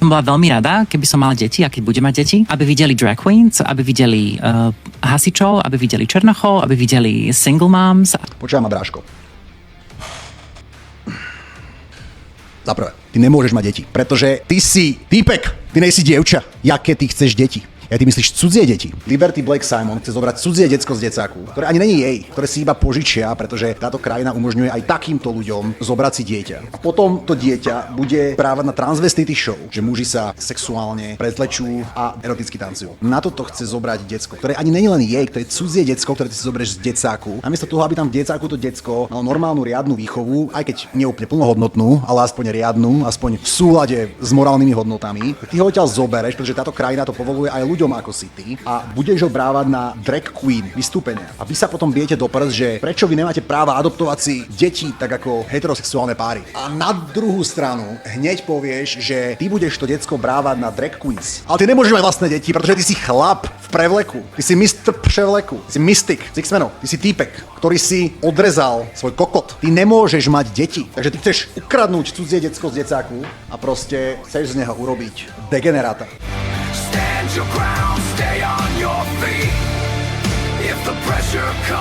Bola veľmi rada, keby som mala deti a keď budem mať deti, aby videli drag queens, aby videli hasičov, aby videli černochov, aby videli single moms. Počúvaj ma, Bráško. Za prvé, ty nemôžeš mať deti, pretože ty si týpek, ty nejsi dievča. Jaké ty chceš deti? Ja ty myslíš cudzie deti. Liberty Black Simon chce zobrať cudzie decko z decáku, ktoré ani není jej, ktoré si iba požičia, pretože táto krajina umožňuje aj takýmto ľuďom zobrať si dieťa. A potom to dieťa bude právať na transvestity show, že muži sa sexuálne prezlečú a eroticky tancujú. Na toto chce zobrať decko, ktoré ani není len jej, to je cudzie decko, ktoré ty si zoberieš z decáku. Namiesto toho, aby tam v decáku to decko malo normálnu riadnu výchovu, aj keď neúplne plnohodnotnú, ale aspoň riadnu, aspoň v súlade s morálnymi hodnotami, ty ho odtiaľ zobereš, pretože táto krajina to povoluje aj ľuďom ako si ty a budeš ho brávať na drag queen vystúpenia. A vy sa potom bijete do prs, že prečo vy nemáte práva adoptovať si deti tak ako heterosexuálne páry. A na druhú stranu hneď povieš, že ty budeš to decko brávať na drag queens. Ale ty nemôžeš mať vlastné deti, pretože ty si chlap v prevleku. Ty si mistr prevleku. Ty si mystik z X-menov. Ty si týpek, ktorý si odrezal svoj kokot. Ty nemôžeš mať deti. Takže ty chceš ukradnúť cudzie decko z decáku a proste chceš z neho urobiť degeneráta. Stand your ground, stay on your feet. If the pressure comes